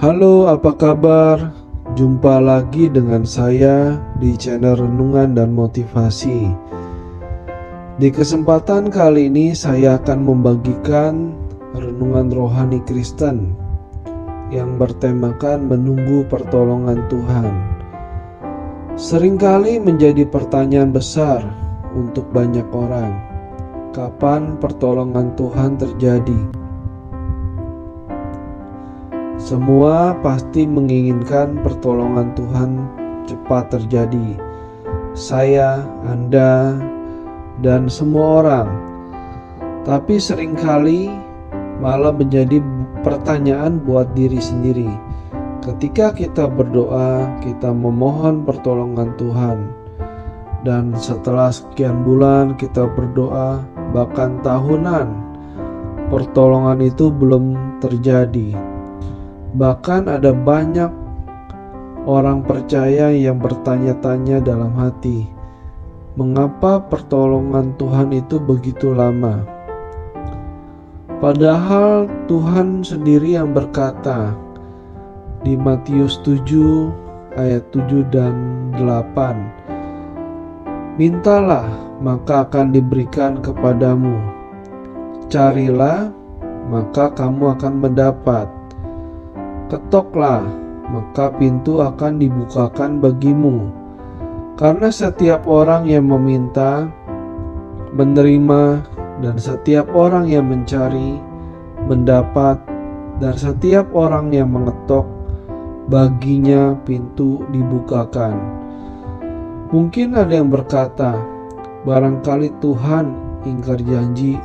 Halo, apa kabar? Jumpa lagi dengan saya di channel Renungan dan Motivasi. Di kesempatan kali ini saya akan membagikan renungan rohani Kristen yang bertemakan menunggu pertolongan Tuhan. Seringkali menjadi pertanyaan besar untuk banyak orang, kapan pertolongan Tuhan terjadi? Semua pasti menginginkan pertolongan Tuhan cepat terjadi. Saya, Anda, dan semua orang. Tapi seringkali malah menjadi pertanyaan buat diri sendiri. Ketika kita berdoa, kita memohon pertolongan Tuhan. Dan setelah sekian bulan kita berdoa, bahkan tahunan, pertolongan itu belum terjadi. Bahkan ada banyak orang percaya yang bertanya-tanya dalam hati, mengapa pertolongan Tuhan itu begitu lama? Padahal Tuhan sendiri yang berkata di Matius 7 ayat 7 dan 8, mintalah maka akan diberikan kepadamu, carilah maka kamu akan mendapat, ketoklah, maka pintu akan dibukakan bagimu. Karena setiap orang yang meminta, menerima, dan setiap orang yang mencari, mendapat, dan setiap orang yang mengetok, baginya pintu dibukakan. Mungkin ada yang berkata, barangkali Tuhan ingkar janji.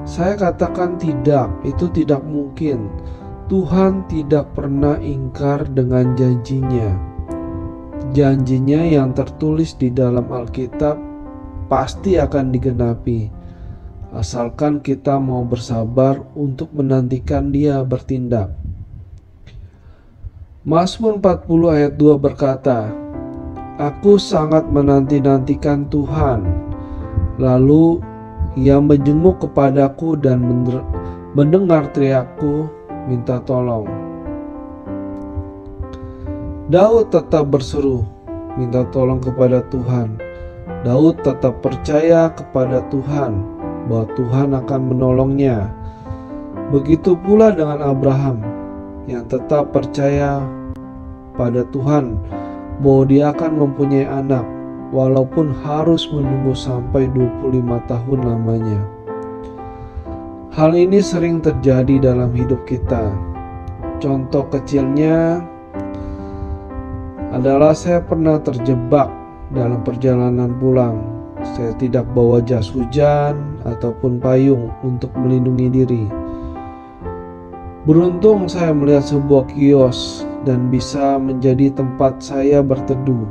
Saya katakan tidak, itu tidak mungkin. Tuhan tidak pernah ingkar dengan janjinya. Janjinya yang tertulis di dalam Alkitab pasti akan digenapi, asalkan kita mau bersabar untuk menantikan Dia bertindak. Mazmur 40 ayat 2 berkata, aku sangat menanti-nantikan Tuhan, lalu Ia menjenguk kepadaku dan mendengar teriakku, minta tolong. Daud tetap berseru, minta tolong kepada Tuhan. Daud tetap percaya kepada Tuhan, bahwa Tuhan akan menolongnya. Begitu pula dengan Abraham, yang tetap percaya pada Tuhan, bahwa dia akan mempunyai anak, walaupun harus menunggu sampai 25 tahun lamanya. Hal ini sering terjadi dalam hidup kita. Contoh kecilnya adalah saya pernah terjebak dalam perjalanan pulang. Saya tidak bawa jas hujan ataupun payung untuk melindungi diri. Beruntung saya melihat sebuah kios dan bisa menjadi tempat saya berteduh.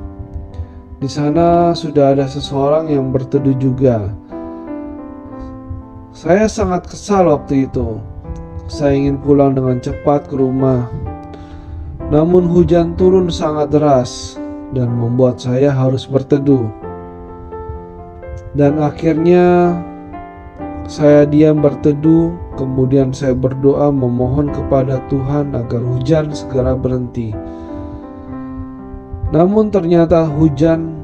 Di sana sudah ada seseorang yang berteduh juga. Saya sangat kesal waktu itu. Saya ingin pulang dengan cepat ke rumah. Namun hujan turun sangat deras dan membuat saya harus berteduh. Dan akhirnya saya diam berteduh, kemudian saya berdoa memohon kepada Tuhan agar hujan segera berhenti. Namun ternyata hujan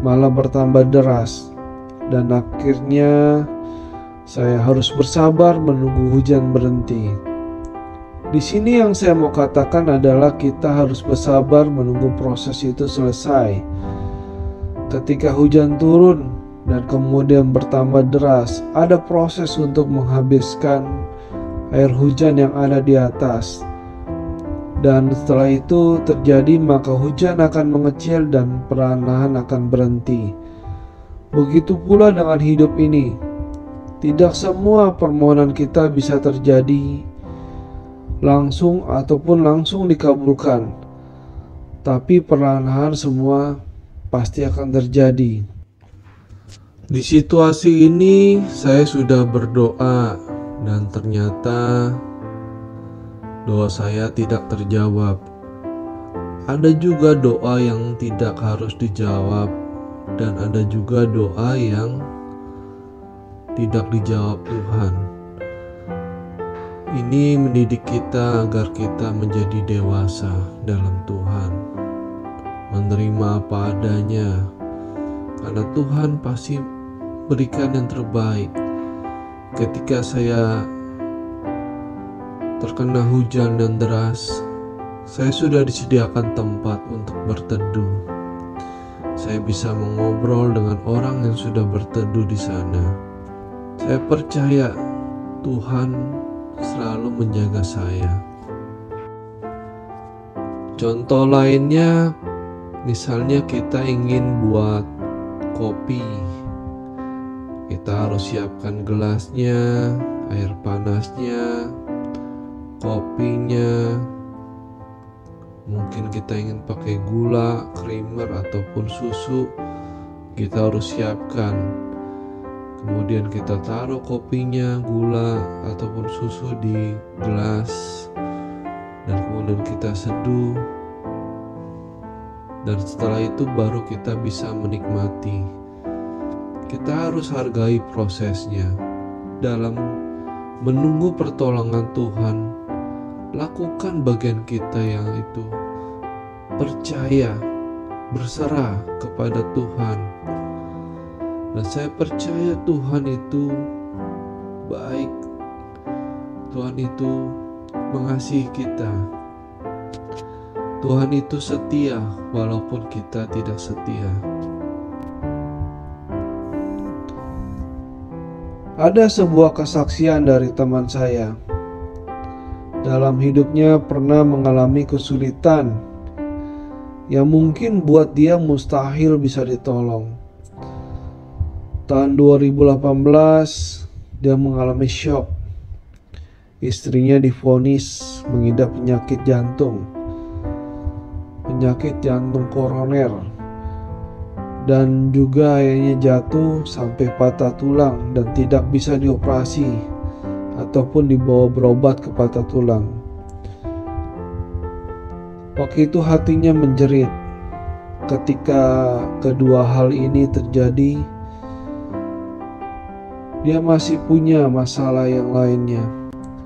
malah bertambah deras dan akhirnya saya harus bersabar menunggu hujan berhenti. Di sini yang saya mau katakan adalah kita harus bersabar menunggu proses itu selesai. Ketika hujan turun dan kemudian bertambah deras, ada proses untuk menghabiskan air hujan yang ada di atas. Dan setelah itu terjadi, maka hujan akan mengecil dan perlahan-lahan akan berhenti. Begitu pula dengan hidup ini. Tidak semua permohonan kita bisa terjadi langsung ataupun langsung dikabulkan, tapi perlahan-lahan semua pasti akan terjadi. Di situasi ini saya sudah berdoa dan ternyata doa saya tidak terjawab. Ada juga doa yang tidak harus dijawab dan ada juga doa yang tidak dijawab Tuhan. Ini mendidik kita agar kita menjadi dewasa dalam Tuhan, menerima apa adanya, karena Tuhan pasti berikan yang terbaik. Ketika saya terkena hujan dan deras, saya sudah disediakan tempat untuk berteduh. Saya bisa mengobrol dengan orang yang sudah berteduh di sana. Saya percaya Tuhan selalu menjaga saya. Contoh lainnya, misalnya kita ingin buat kopi. Kita harus siapkan gelasnya, air panasnya, kopinya. Mungkin kita ingin pakai gula, creamer, ataupun susu. Kita harus siapkan. Kemudian kita taruh kopinya, gula, ataupun susu di gelas. Dan kemudian kita seduh. Dan setelah itu baru kita bisa menikmati. Kita harus hargai prosesnya. Dalam menunggu pertolongan Tuhan, lakukan bagian kita yang itu. Percaya, berserah kepada Tuhan. Dan saya percaya Tuhan itu baik. Tuhan itu mengasihi kita. Tuhan itu setia walaupun kita tidak setia. Ada sebuah kesaksian dari teman saya. Dalam hidupnya pernah mengalami kesulitan yang mungkin buat dia mustahil bisa ditolong. Tahun 2018 dia mengalami shock. Istrinya divonis mengidap penyakit jantung koroner, dan juga ayahnya jatuh sampai patah tulang dan tidak bisa dioperasi ataupun dibawa berobat ke patah tulang. Waktu itu hatinya menjerit. Ketika kedua hal ini terjadi, dia masih punya masalah yang lainnya.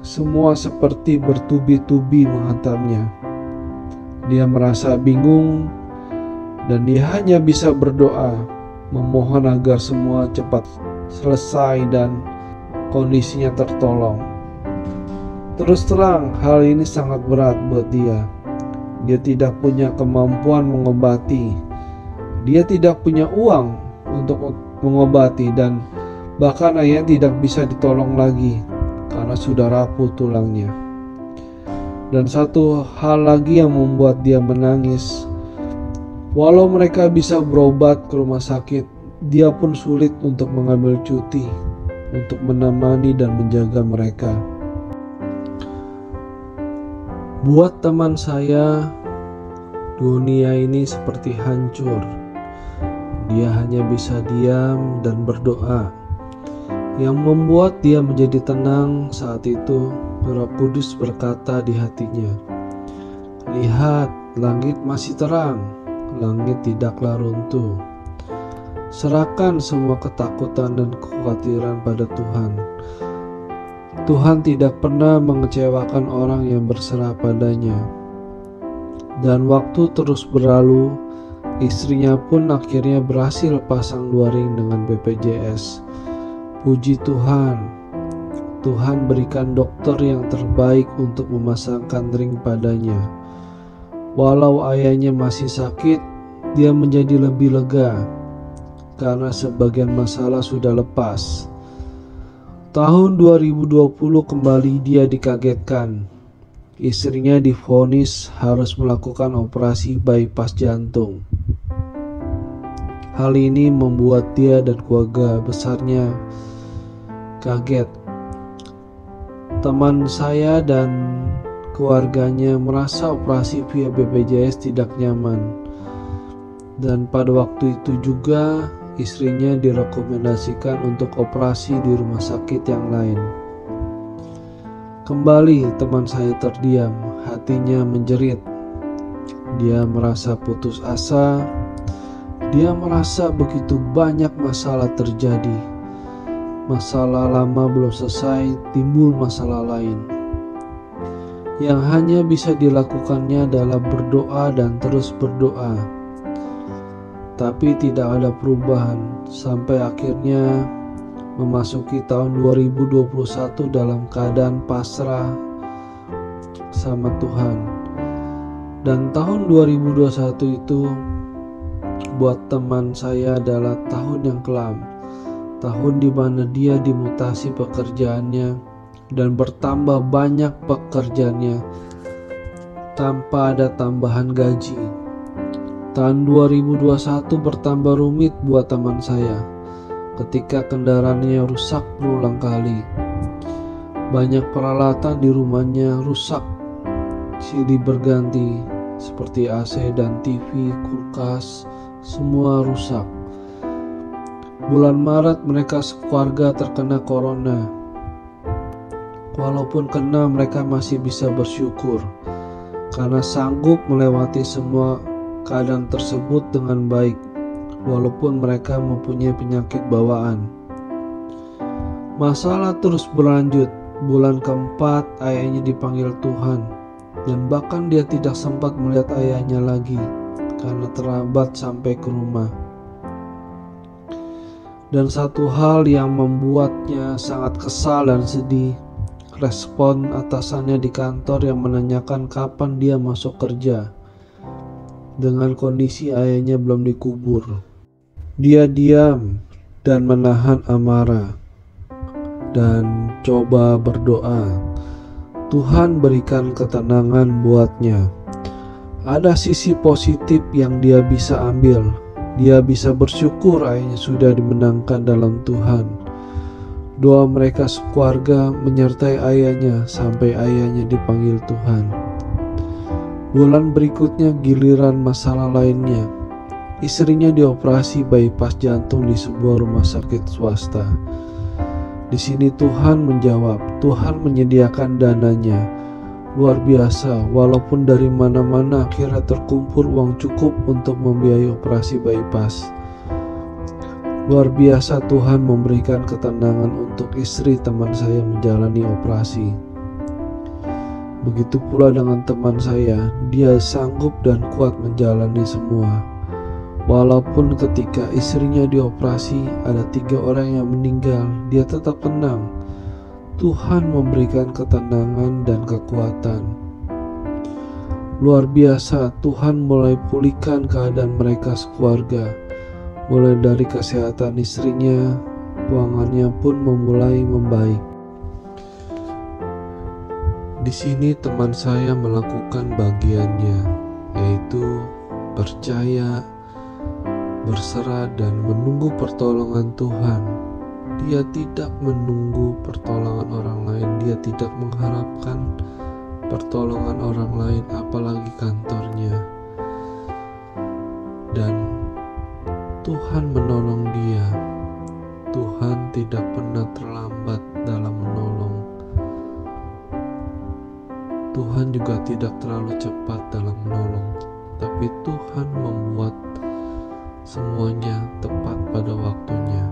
Semua seperti bertubi-tubi menghantamnya. Dia merasa bingung dan dia hanya bisa berdoa, memohon agar semua cepat selesai dan kondisinya tertolong. Terus terang, hal ini sangat berat buat dia. Dia tidak punya kemampuan mengobati. Dia tidak punya uang untuk mengobati, dan bahkan ayahnya tidak bisa ditolong lagi karena sudah rapuh tulangnya. Dan satu hal lagi yang membuat dia menangis, walau mereka bisa berobat ke rumah sakit, dia pun sulit untuk mengambil cuti untuk menemani dan menjaga mereka. Buat teman saya, dunia ini seperti hancur. Dia hanya bisa diam dan berdoa. Yang membuat dia menjadi tenang saat itu, Roh Kudus berkata di hatinya, "Lihat, langit masih terang, langit tidaklah runtuh." Serahkan semua ketakutan dan kekhawatiran pada Tuhan. Tuhan tidak pernah mengecewakan orang yang berserah padanya. Dan waktu terus berlalu, istrinya pun akhirnya berhasil pasang 2 ring dengan BPJS. Puji Tuhan, Tuhan berikan dokter yang terbaik untuk memasangkan ring padanya. Walau ayahnya masih sakit, dia menjadi lebih lega karena sebagian masalah sudah lepas. Tahun 2020 kembali dia dikagetkan. Istrinya divonis harus melakukan operasi bypass jantung. Hal ini membuat dia dan keluarga besarnya kaget. Teman saya dan keluarganya merasa operasi via BPJS tidak nyaman. Dan pada waktu itu juga istrinya direkomendasikan untuk operasi di rumah sakit yang lain. Kembali teman saya terdiam, hatinya menjerit. Dia merasa putus asa. Dia merasa begitu banyak masalah terjadi. Masalah lama belum selesai, timbul masalah lain. yang hanya bisa dilakukannya adalah berdoa dan terus berdoa. Tapi tidak ada perubahan sampai akhirnya memasuki tahun 2021 dalam keadaan pasrah sama Tuhan. Dan tahun 2021 itu buat teman saya adalah tahun yang kelam. Tahun di mana dia dimutasi pekerjaannya dan bertambah banyak pekerjaannya tanpa ada tambahan gaji. Tahun 2021 bertambah rumit buat teman saya ketika kendaraannya rusak berulang kali. Banyak peralatan di rumahnya rusak silih berganti seperti AC dan TV, kulkas, semua rusak. Bulan Maret mereka sekeluarga terkena corona. Walaupun kena, mereka masih bisa bersyukur karena sanggup melewati semua keadaan tersebut dengan baik, walaupun mereka mempunyai penyakit bawaan. Masalah terus berlanjut. Bulan keempat ayahnya dipanggil Tuhan, dan bahkan dia tidak sempat melihat ayahnya lagi karena terlambat sampai ke rumah. Dan satu hal yang membuatnya sangat kesal dan sedih, respon atasannya di kantor yang menanyakan kapan dia masuk kerja dengan kondisi ayahnya belum dikubur. Dia diam dan menahan amarah dan coba berdoa. Tuhan berikan ketenangan buatnya. Ada sisi positif yang dia bisa ambil. Dia bisa bersyukur ayahnya sudah dimenangkan dalam Tuhan. Doa mereka sekeluarga menyertai ayahnya sampai ayahnya dipanggil Tuhan. Bulan berikutnya giliran masalah lainnya. Istrinya dioperasi bypass jantung di sebuah rumah sakit swasta. Di sini Tuhan menjawab, Tuhan menyediakan dananya. Luar biasa, walaupun dari mana-mana akhirnya terkumpul uang cukup untuk membiayai operasi bypass. Luar biasa, Tuhan memberikan ketenangan untuk istri teman saya menjalani operasi. Begitu pula dengan teman saya, dia sanggup dan kuat menjalani semua. Walaupun ketika istrinya dioperasi ada 3 orang yang meninggal, dia tetap tenang. Tuhan memberikan ketenangan dan kekuatan. Luar biasa, Tuhan mulai pulihkan keadaan mereka sekeluarga. Mulai dari kesehatan istrinya, keuangannya pun memulai membaik. Di sini teman saya melakukan bagiannya, yaitu percaya, berserah dan menunggu pertolongan Tuhan. Dia tidak menunggu pertolongan orang lain, dia tidak mengharapkan pertolongan orang lain, apalagi kantornya. Dan Tuhan menolong dia. Tuhan tidak pernah terlambat dalam menolong. Tuhan juga tidak terlalu cepat dalam menolong, tapi Tuhan membuat semuanya tepat pada waktunya.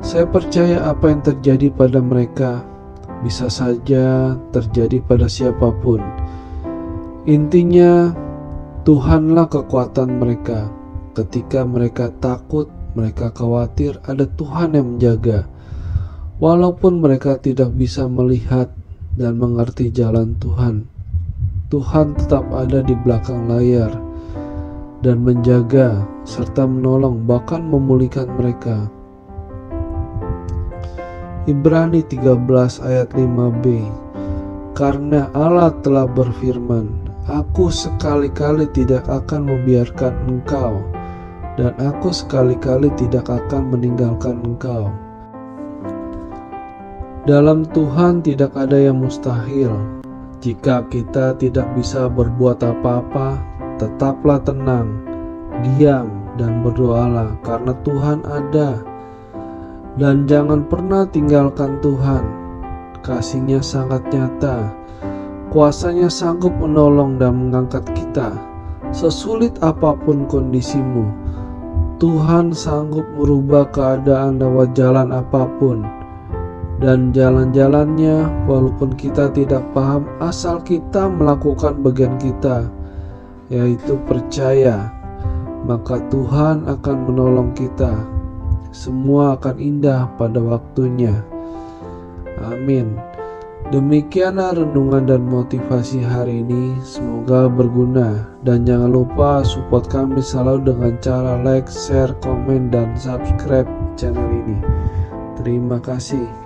Saya percaya apa yang terjadi pada mereka bisa saja terjadi pada siapapun. Intinya, Tuhanlah kekuatan mereka. Ketika mereka takut, mereka khawatir, ada Tuhan yang menjaga. Walaupun mereka tidak bisa melihat dan mengerti jalan Tuhan, Tuhan tetap ada di belakang layar dan menjaga serta menolong, bahkan memulihkan mereka. Ibrani 13 ayat 5b. Karena Allah telah berfirman, Aku sekali-kali tidak akan membiarkan engkau, dan aku sekali-kali tidak akan meninggalkan engkau. Dalam Tuhan tidak ada yang mustahil. Jika kita tidak bisa berbuat apa-apa, tetaplah tenang, diam, dan berdoalah karena Tuhan ada. Dan jangan pernah tinggalkan Tuhan. Kasih-Nya sangat nyata. Kuasa-Nya sanggup menolong dan mengangkat kita. Sesulit apapun kondisimu, Tuhan sanggup merubah keadaan lewat jalan apapun. dan jalan-jalannya, walaupun kita tidak paham, asal kita melakukan bagian kita, yaitu percaya, maka Tuhan akan menolong kita. Semua akan indah pada waktunya. Amin. Demikianlah renungan dan motivasi hari ini. Semoga berguna, dan jangan lupa support kami selalu dengan cara like, share, komen, dan subscribe channel ini. Terima kasih.